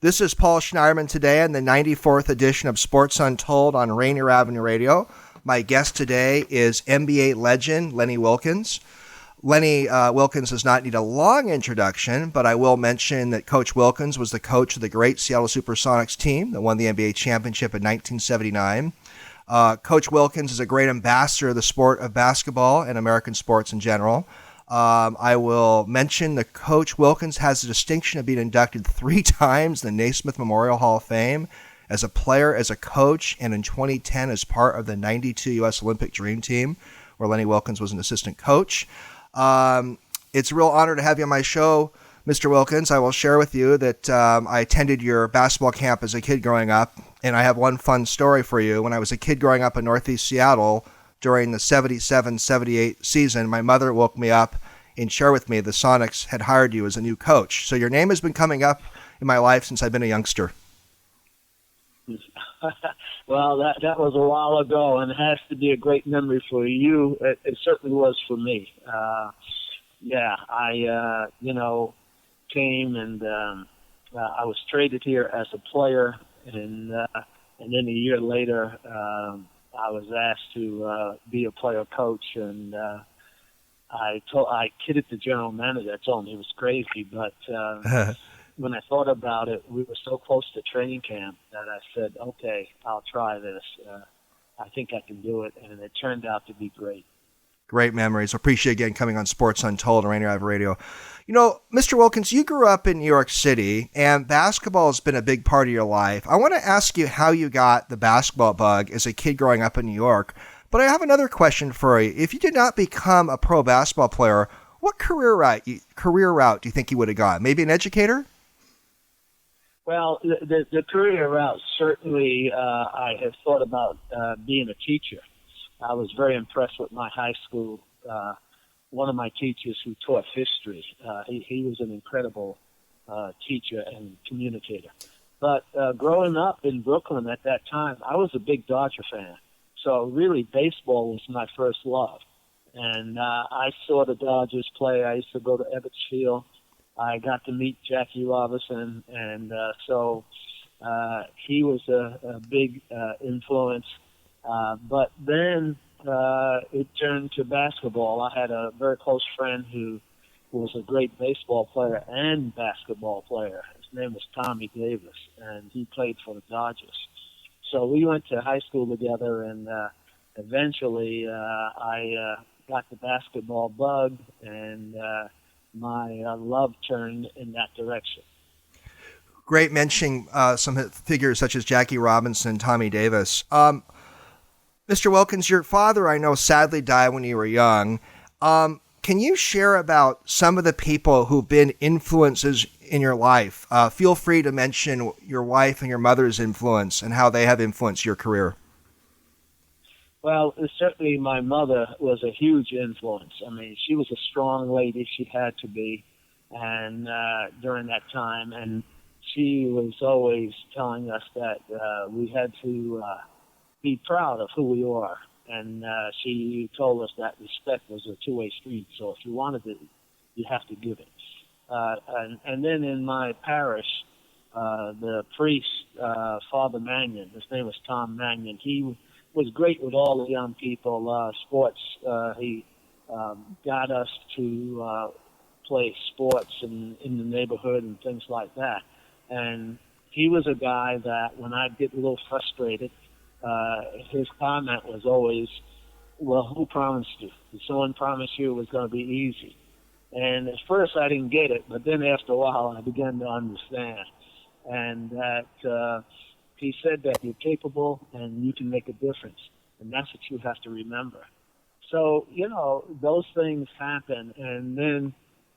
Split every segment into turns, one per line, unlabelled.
This is Paul Schneiderman today on the 94th edition of Sports Untold on Rainier Avenue Radio. My guest today is NBA legend Lenny Wilkens. Lenny Wilkens does not need a long introduction, but I will mention that Coach Wilkens was the coach of the great Seattle Supersonics team that won the NBA championship in 1979. Coach Wilkens is a great ambassador of the sport of basketball and American sports in general. I will mention that Coach Wilkens has the distinction of being inducted 3 times in the Naismith Memorial Hall of Fame as a player, as a coach, and in 2010 as part of the 92 U.S. Olympic Dream Team, where Lenny Wilkens was an assistant coach. It's a real honor to have you on my show, Mr. Wilkens. I will share with you that I attended your basketball camp as a kid growing up, and I have one fun story for you. When I was a kid growing up in Northeast Seattle, during the 77-78 season, my mother woke me up and shared with me the Sonics had hired you as a new coach. So your name has been coming up in my life since I've been a youngster.
Well, that was a while ago, and it has to be a great memory for you. It certainly was for me. I came and I was traded here as a player, and then a year later, I was asked to be a player coach, and I kidded the general manager. I told him he was crazy, but when I thought about it, we were so close to training camp that I said, okay, I'll try this. I think I can do it, and it turned out to be great.
Great memories. Appreciate again coming on Sports Untold on Rainier Avenue Radio. You know, Mr. Wilkens, you grew up in New York City, and basketball has been a big part of your life. I want to ask you how you got the basketball bug as a kid growing up in New York. But I have another question for you. If you did not become a pro basketball player, what career route do you think you would have gone? Maybe an educator?
Well, the career route, certainly I have thought about being a teacher. I was very impressed with my high school. One of my teachers who taught history, he was an incredible teacher and communicator. But growing up in Brooklyn at that time, I was a big Dodger fan. So really baseball was my first love. And I saw the Dodgers play. I used to go to Ebbets Field. I got to meet Jackie Robinson, and so he was a big influence. But then it turned to basketball. I had a very close friend who was a great baseball player and basketball player. His name was Tommy Davis, and he played for the Dodgers. So we went to high school together, and eventually I got the basketball bug, and my love turned in that direction.
Great mentioning some figures such as Jackie Robinson, Tommy Davis. Mr. Wilkens, your father, I know, sadly died when you were young. Can you share about some of the people who've been influences in your life? Feel free to mention your wife and your mother's influence and how they have influenced your career.
Well, certainly my mother was a huge influence. I mean, she was a strong lady. She had to be, and during that time, and she was always telling us that we had to be proud of who we are. And she told us that respect was a two-way street. So if you wanted it, you have to give it. And then in my parish, the priest, Father Mannion, his name was Tom Mannion, he was great with all the young people, sports. He got us to play sports in the neighborhood and things like that. And he was a guy that when I'd get a little frustrated, his comment was always, well, who promised you? Did someone promise you it was going to be easy? And at first I didn't get it, but then after a while I began to understand. And that he said that you're capable and you can make a difference. And that's what you have to remember. So, you know, those things happen. And then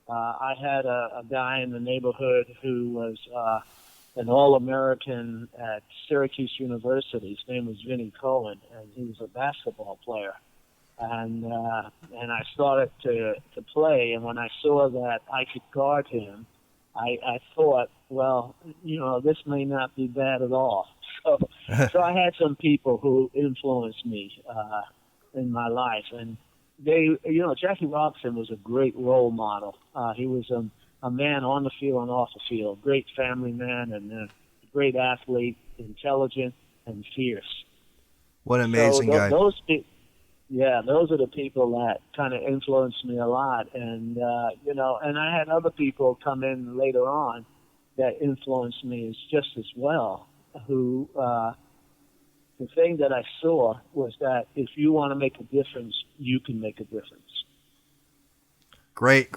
I had a guy in the neighborhood who was an All-American at Syracuse University. His name was Vinnie Cohen, and he was a basketball player. And I started to play, and when I saw that I could guard him, I thought, well, you know, this may not be bad at all. So I had some people who influenced me in my life, and they, you know, Jackie Robinson was a great role model. He was a a man on the field and off the field, great family man and a great athlete, intelligent and fierce.
What an amazing guy.
Those are the people that kind of influenced me a lot. And, and I had other people come in later on that influenced me just as well, who, the thing that I saw was that if you want to make a difference, you can make a difference.
Great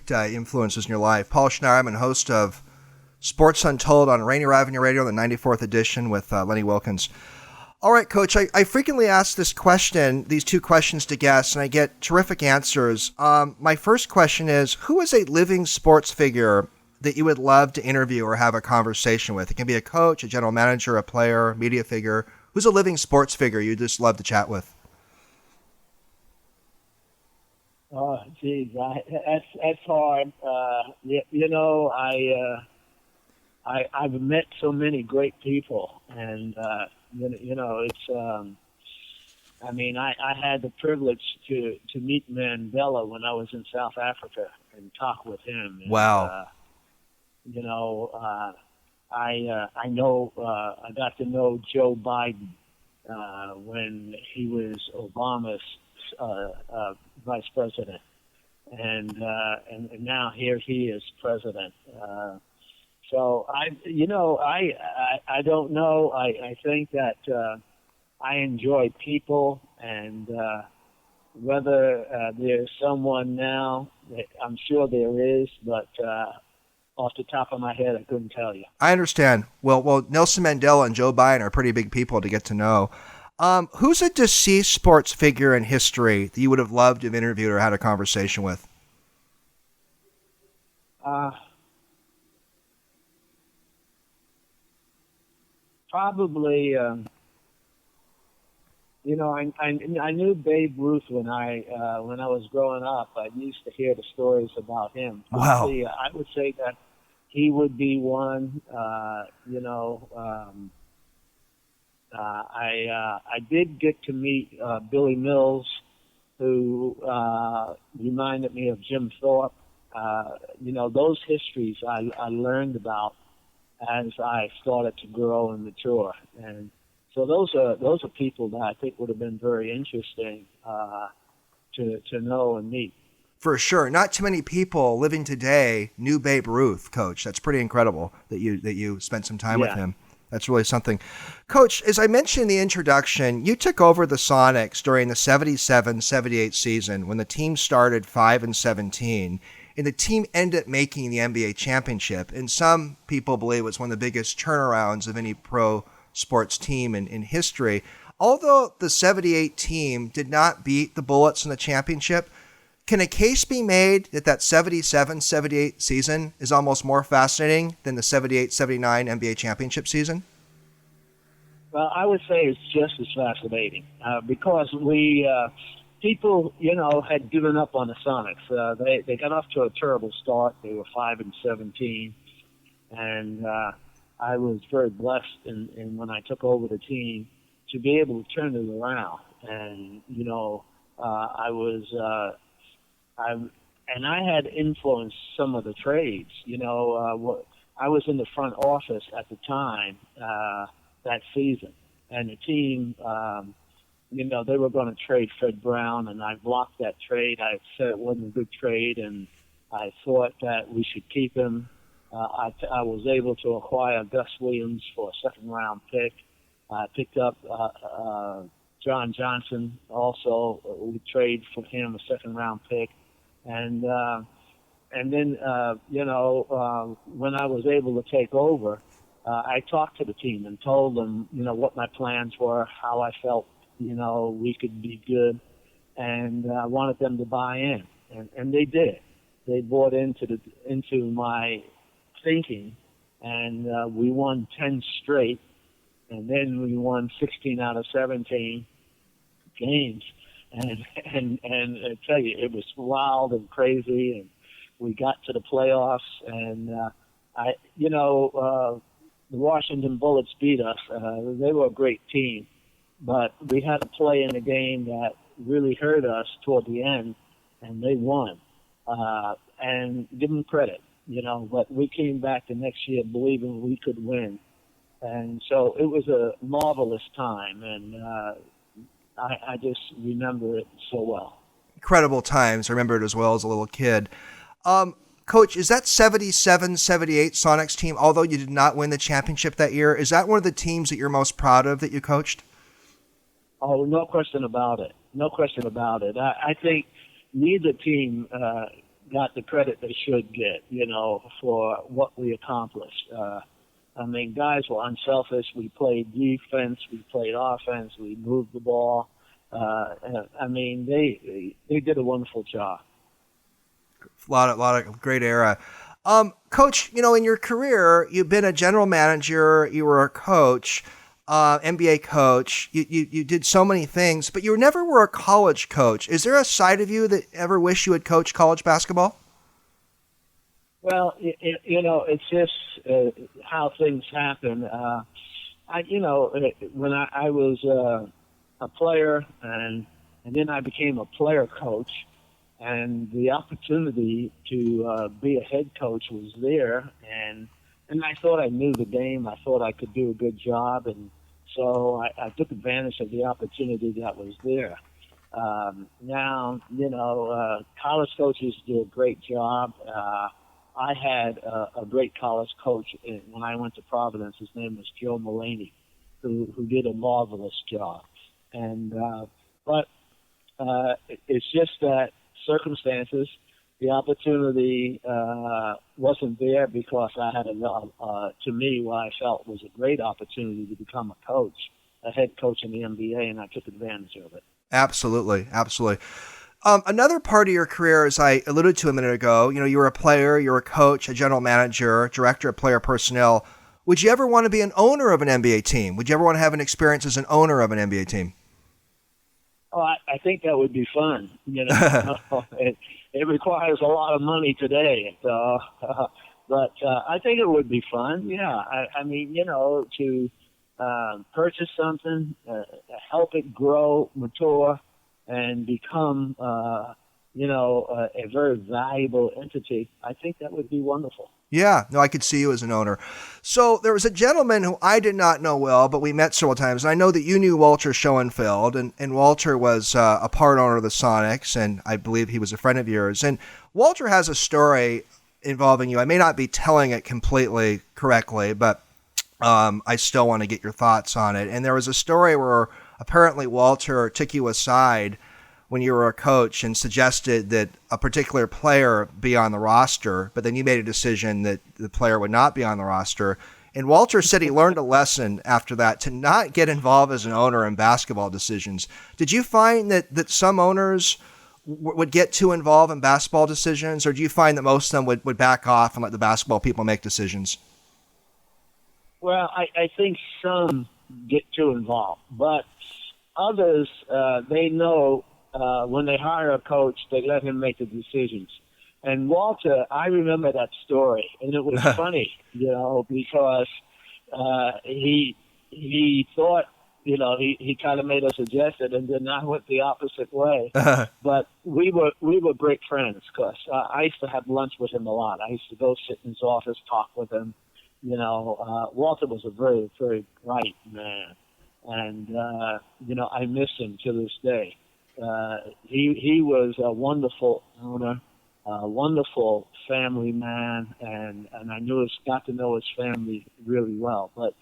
influences in your life. Paul Schneiderman, host of Sports Untold on Rainier Avenue Radio, the 94th edition with Lenny Wilkins. All right, Coach, I frequently ask these two questions to guests, and I get terrific answers. My first question is, who is a living sports figure that you would love to interview or have a conversation with? It can be a coach, a general manager, a player, media figure. Who's a living sports figure you'd just love to chat with?
Oh, geez, that's hard. I've met so many great people, and it's. I had the privilege to meet Mandela when I was in South Africa and talk with him. And,
wow.
I got to know Joe Biden when he was Obama's vice president, and now here he is president. So I don't know. I think that I enjoy people, and whether there's someone now, I'm sure there is, but off the top of my head, I couldn't tell you.
I understand. Well, Nelson Mandela and Joe Biden are pretty big people to get to know. Who's a deceased sports figure in history that you would have loved to have interviewed or had a conversation with?
Probably, I knew Babe Ruth when I was growing up. I used to hear the stories about him.
Wow.
Probably, I would say that he would be one. I did get to meet Billy Mills, who reminded me of Jim Thorpe. Those histories I learned about as I started to grow and mature, and so those are people that I think would have been very interesting to know and meet.
For sure. Not too many people living today knew Babe Ruth, Coach. That's pretty incredible that you spent some time with him. That's really something. Coach, as I mentioned in the introduction, you took over the Sonics during the 77-78 season when the team started 5-17, and the team ended up making the NBA championship. And some people believe it was one of the biggest turnarounds of any pro sports team in history. Although the 78 team did not beat the Bullets in the championship, can a case be made that 77-78 season is almost more fascinating than the 78-79 NBA championship season?
Well, I would say it's just as fascinating because people, had given up on the Sonics. They got off to a terrible start. They were 5-17, and I was very blessed in when I took over the team to be able to turn it around. And I had influenced some of the trades. I was in the front office at the time that season, and the team, they were going to trade Fred Brown, and I blocked that trade. I said it wasn't a good trade, and I thought that we should keep him. I was able to acquire Gus Williams for a second-round pick. I picked up John Johnson also. We traded for him a second-round pick. And then when I was able to take over, I talked to the team and told them, what my plans were, how I felt, we could be good, and I wanted them to buy in, and they did. They bought into my thinking, and we won 10 straight, and then we won 16 out of 17 games. And I tell you, it was wild and crazy, and we got to the playoffs, and the Washington Bullets beat us. They were a great team, but we had a play in the game that really hurt us toward the end, and they won. And give them credit. but we came back the next year believing we could win. And so it was a marvelous time, and I just remember it so well.
Incredible times. I remember it as well as a little kid. Coach, is that 77-78 Sonics team, although you did not win the championship that year, is that one of the teams that you're most proud of that you coached?
Oh, no question about it. No question about it. I think neither team got the credit they should get, for what we accomplished. Guys were unselfish. We played defense. We played offense. We moved the ball. They did a wonderful job.
A lot of great era. Coach, in your career, you've been a general manager, you were a coach, NBA coach, you did so many things, but you never were a college coach. Is there a side of you that ever wish you had coached college basketball?
Well, it's just how things happen. When I was a player and then I became a player coach, and the opportunity to be a head coach was there, and I thought I knew the game. I thought I could do a good job, and so I took advantage of the opportunity that was there. Now, college coaches do a great job. I had a great college coach when I went to Providence. His name was Joe Mulaney, who did a marvelous job. And but it's just that circumstances, the opportunity wasn't there because I had to me, what I felt was a great opportunity to become a coach, a head coach in the NBA, and I took advantage of it. Absolutely.
Another part of your career, as I alluded to a minute ago, you were a player, you were a coach, a general manager, director of player personnel. Would you ever want to be an owner of an NBA team? Would you ever want to have an experience as an owner of an NBA team?
Oh, I think that would be fun. It requires a lot of money today, but I think it would be fun. Yeah, to purchase something, help it grow, mature, and become, a very valuable entity. I think that would be wonderful.
Yeah, no, I could see you as an owner. So there was a gentleman who I did not know well, but we met several times. And I know that you knew Walter Schoenfeld, and Walter was a part owner of the Sonics, and I believe he was a friend of yours. And Walter has a story involving you. I may not be telling it completely correctly, but I still want to get your thoughts on it. And there was a story where apparently Walter took you aside when you were a coach and suggested that a particular player be on the roster, but then you made a decision that the player would not be on the roster. And Walter said he learned a lesson after that to not get involved as an owner in basketball decisions. Did you find that some owners would get too involved in basketball decisions, or do you find that most of them would back off and let the basketball people make decisions?
Well, I think some get too involved, but others, they know when they hire a coach, they let him make the decisions. And Walter, I remember that story, and it was funny, because he thought, he kind of made a suggestion, and then I went the opposite way. But we were great friends, because I used to have lunch with him a lot. I used to go sit in his office, talk with him. Walter was a very, very bright man, and I miss him to this day. He was a wonderful owner, a wonderful family man, and I got to know his family really well. But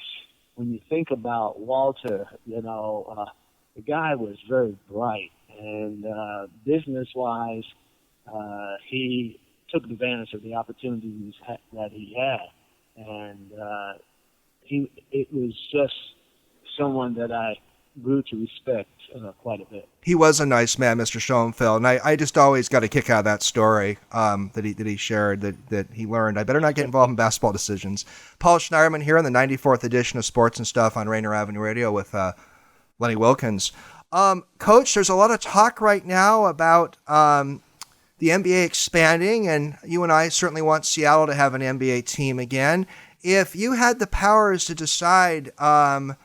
when you think about Walter, the guy was very bright, and business-wise, he took advantage of the opportunities that he had, and it was just someone that I grew to respect quite a bit.
He was a nice man, Mr. Schoenfeld, and I just always got a kick out of that story that he shared, that he learned. I better not get involved in basketball decisions. Paul Schneiderman here on the 94th edition of Sports and Stuff on Rainier Avenue Radio with Lenny Wilkins. Coach, there's a lot of talk right now about the NBA expanding, and you and I certainly want Seattle to have an NBA team again. If you had the powers to decide the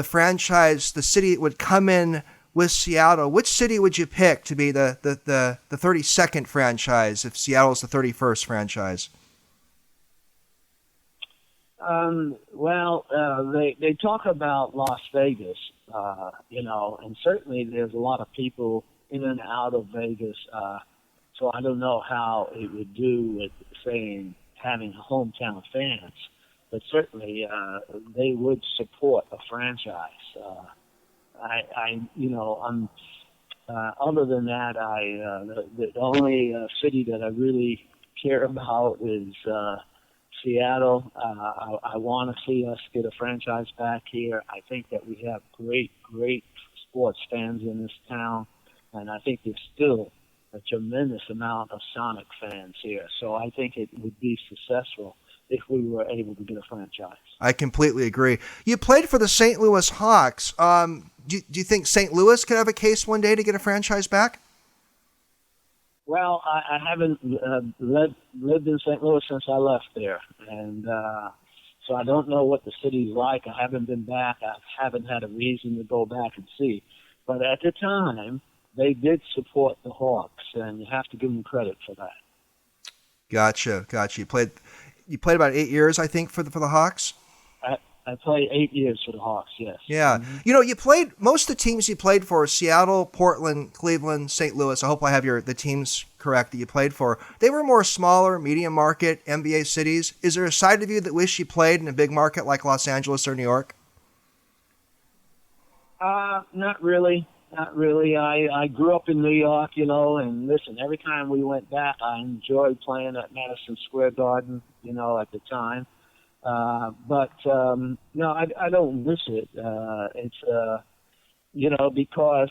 franchise, the city that would come in with Seattle, which city would you pick to be the 32nd franchise if Seattle is the 31st franchise?
They talk about Las Vegas, and certainly there's a lot of people in and out of Vegas. So I don't know how it would do with saying having hometown fans, but certainly they would support a franchise. Other than that, the only city that I really care about is Seattle. I want to see us get a franchise back here. I think that we have great sports fans in this town, and I think there's still a tremendous amount of Sonic fans here. So I think it would be successful if we were able to get a franchise.
I completely agree. You played for the St. Louis Hawks. Do you think St. Louis could have a case one day to get a franchise back?
Well, I haven't lived in St. Louis since I left there, and so I don't know what the city's like. I haven't been back. I haven't had a reason to go back and see. But at the time, they did support the Hawks, and you have to give them credit for that. Gotcha.
You played about 8 years, I think, for the Hawks.
I played 8 years for the Hawks, yes.
Yeah. Mm-hmm. You played, most of the teams you played for, Seattle, Portland, Cleveland, St. Louis. I hope I have the teams correct that you played for. They were more smaller, medium market NBA cities. Is there a side of you that wish you played in a big market like Los Angeles or New York?
Not really. I grew up in New York, and listen, every time we went back, I enjoyed playing at Madison Square Garden, at the time. But no, I don't miss it. It's because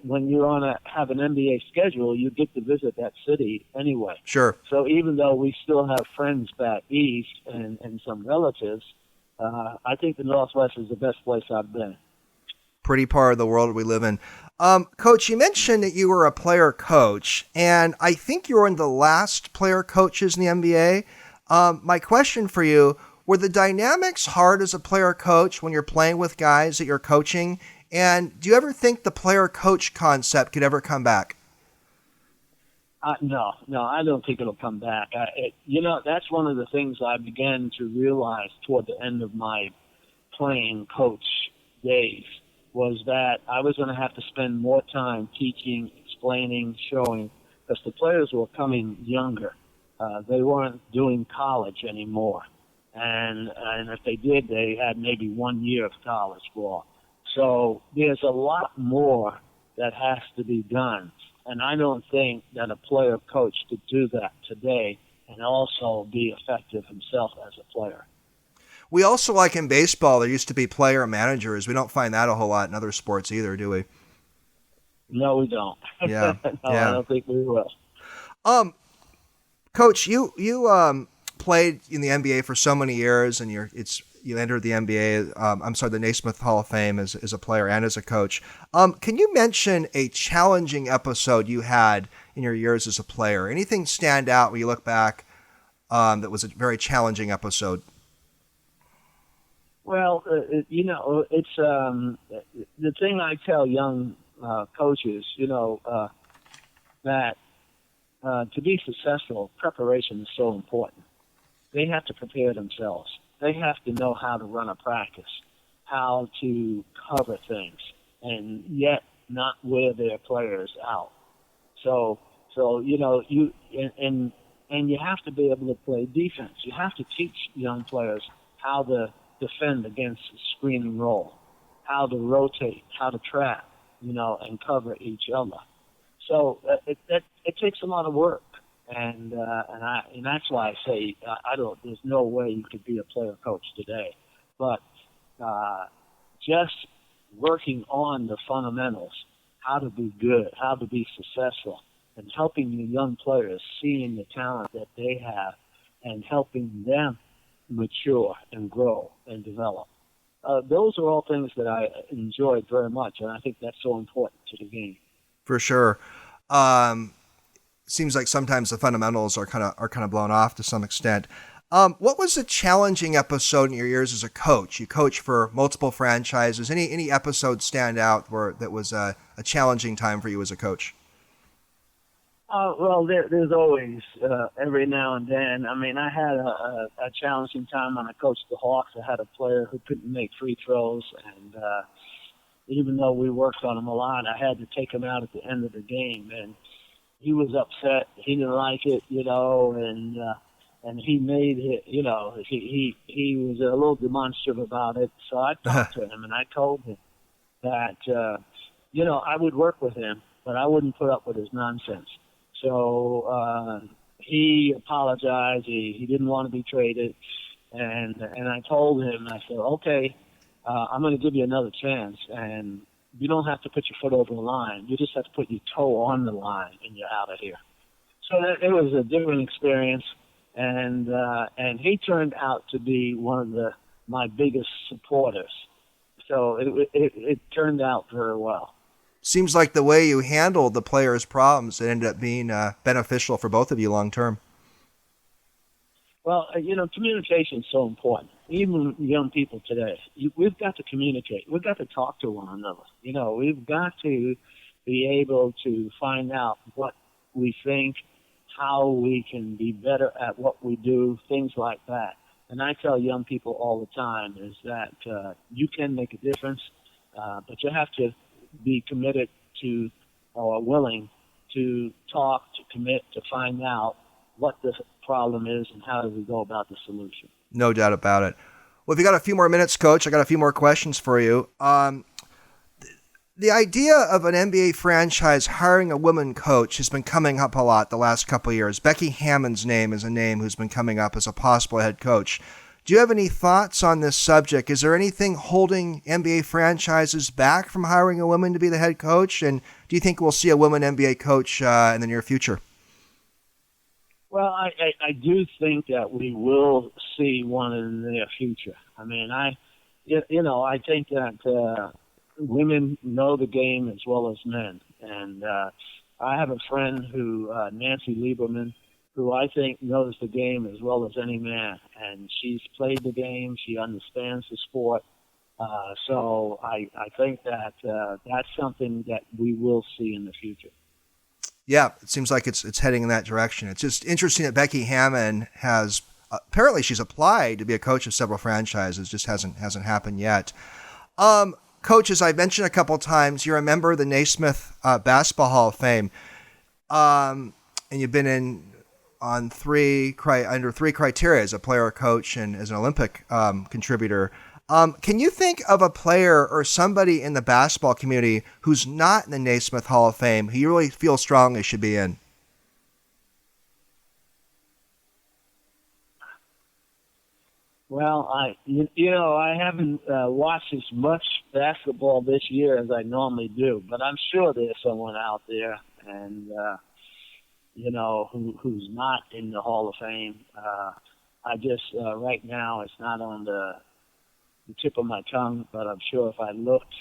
when you're have an NBA schedule, you get to visit that city anyway.
Sure.
So even though we still have friends back east and some relatives, I think the Northwest is the best place I've been.
Pretty part of the world we live in. Coach, you mentioned that you were a player coach, and I think you were one of the last player coaches in the NBA. My question for you, were the dynamics hard as a player coach when you're playing with guys that you're coaching? And do you ever think the player coach concept could ever come back?
No, I don't think it'll come back. That's one of the things I began to realize toward the end of my playing coach days, was that I was going to have to spend more time teaching, explaining, showing, because the players were coming younger. They weren't doing college anymore. And if they did, they had maybe 1 year of college ball. So there's a lot more that has to be done. And I don't think that a player coach could do that today and also be effective himself as a player.
We also, like in baseball, there used to be player managers. We don't find that a whole lot in other sports either, do we?
No, we don't.
Yeah.
No, I don't think we will.
Coach, you played in the NBA for so many years, and you entered the NBA. The Naismith Hall of Fame as a player and as a coach. Can you mention a challenging episode you had in your years as a player? Anything stand out when you look back that was a very challenging episode?
Well, it's the thing I tell young coaches, that to be successful, preparation is so important. They have to prepare themselves. They have to know how to run a practice, how to cover things, and yet not wear their players out. So you have to be able to play defense. You have to teach young players how to defend against a screening roll, how to rotate, how to trap, and cover each other. So it takes a lot of work, and that's why I say there's no way you could be a player coach today, but just working on the fundamentals, how to be good, how to be successful, and helping the young players, seeing the talent that they have, and helping them mature and grow and develop. Those are all things that I enjoyed very much, and I think that's so important to the game.
For sure. Seems like sometimes the fundamentals are kind of blown off to some extent. What was a challenging episode in your years as a coach? You coached for multiple franchises. Any episode stand out that was a challenging time for you as a coach?
Well, there's always every now and then. I mean, I had a challenging time when I coached the Hawks. I had a player who couldn't make free throws, and even though we worked on him a lot, I had to take him out at the end of the game, and he was upset. He didn't like it, and he made it. He was a little demonstrative about it. So I talked to him, and I told him that I would work with him, but I wouldn't put up with his nonsense. So he apologized. He didn't want to be traded, and I told him, I said, okay, I'm going to give you another chance, and you don't have to put your foot over the line. You just have to put your toe on the line, and you're out of here. So it was a different experience, and he turned out to be one of my biggest supporters. So it turned out very well.
Seems like the way you handled the players' problems, it ended up being beneficial for both of you long term.
Well, communication is so important. Even young people today, we've got to communicate. We've got to talk to one another. We've got to be able to find out what we think, how we can be better at what we do, things like that. And I tell young people all the time is that you can make a difference, but you have to be committed to or willing to talk, to commit, to find out what the problem is and how do we go about the solution.
No doubt about it. Well, if you got a few more minutes, Coach, I got a few more questions for you. The idea of an NBA franchise hiring a woman coach has been coming up a lot the last couple of years. Becky Hammon's name is a name who's been coming up as a possible head coach. Do you have any thoughts on this subject? Is there anything holding NBA franchises back from hiring a woman to be the head coach? And do you think we'll see a woman NBA coach in the near future?
Well, I do think that we will see one in the near future. I mean, I think that women know the game as well as men. And I have a friend Nancy Lieberman, who I think knows the game as well as any man. And she's played the game. She understands the sport. So I think that that's something that we will see in the future.
Yeah, it seems like it's heading in that direction. It's just interesting that Becky Hammon has apparently she's applied to be a coach of several franchises. Just hasn't happened yet. Coach, as I mentioned a couple times, you're a member of the Naismith Basketball Hall of Fame, and you've been under three criteria as a player, a coach, and as an Olympic contributor. Can you think of a player or somebody in the basketball community who's not in the Naismith Hall of Fame who you really feel strongly should be in?
Well, I haven't watched as much basketball this year as I normally do, but I'm sure there's someone out there, and who's not in the Hall of Fame. I just right now it's not on the tip of my tongue, but I'm sure if I looked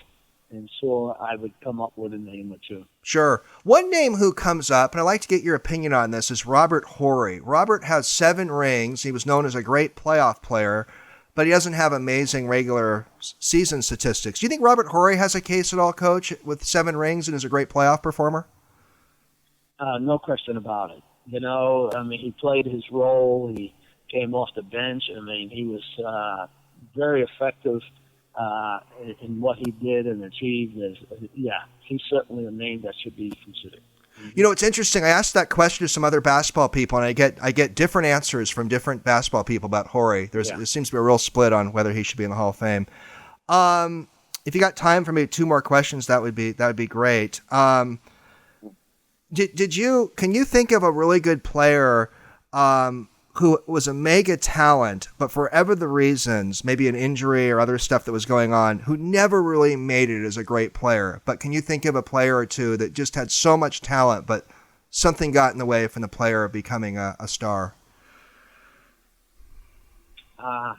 and saw, I would come up with a name or two.
Sure. One name who comes up, and I'd like to get your opinion on this, is Robert Horry. Robert has 7 rings. He was known as a great playoff player, but he doesn't have amazing regular season statistics. Do you think Robert Horry has a case at all, Coach, with 7 rings and is a great playoff performer?
No question about it. He played his role. He came off the bench. He was very effective in what he did and achieved. He's certainly a name that should be considered.
It's interesting. I asked that question to some other basketball people, and I get different answers from different basketball people about Horry. There seems to be a real split on whether he should be in the Hall of Fame. If you got time for maybe 2 more questions, that would be great. Can you think of a really good player who was a mega talent, but for whatever the reasons, maybe an injury or other stuff that was going on, who never really made it as a great player? But can you think of a player or two that just had so much talent, but something got in the way from the player becoming a star?
I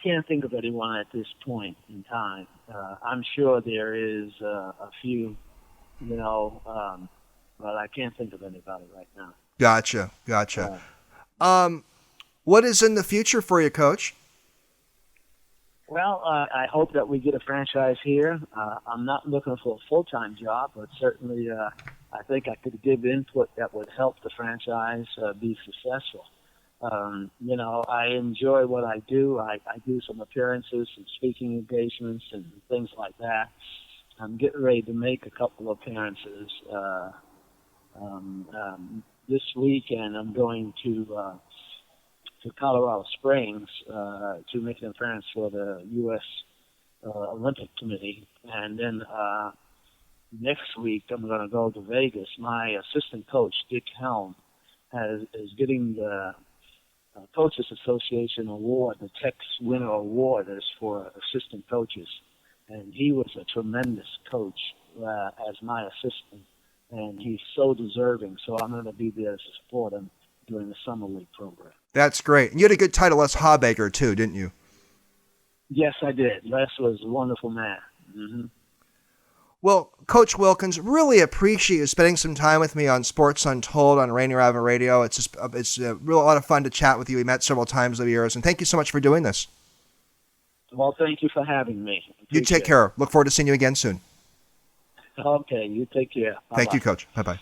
can't think of anyone at this point in time. I'm sure there is a few, but I can't think of anybody right now.
Gotcha. What is in the future for you, Coach?
Well, I hope that we get a franchise here. I'm not looking for a full-time job, but certainly I think I could give input that would help the franchise be successful. I enjoy what I do. I do some appearances and speaking engagements and things like that. I'm getting ready to make a couple of appearances this weekend. I'm going to Colorado Springs to make an appearance for the U.S. Olympic Committee, and then next week I'm going to go to Vegas. My assistant coach, Dick Helm, is getting the Coaches Association Award. The Tex Winner Award is for assistant coaches, and he was a tremendous coach as my assistant, and he's so deserving. So I'm going to be there to support him during the Summer League program.
That's great. And you had a good title as Hawbaker, too, didn't you?
Yes, I did. Les was a wonderful man. Mm-hmm.
Well, Coach Wilkins, really appreciate you spending some time with me on Sports Untold on Rainier Avenue Radio. It's a real lot of fun to chat with you. We met several times over the years, and thank you so much for doing this.
Well, thank you for having me.
You take care. Look forward to seeing you again soon.
Okay, you take care. Bye-bye.
Thank you, Coach. Bye-bye.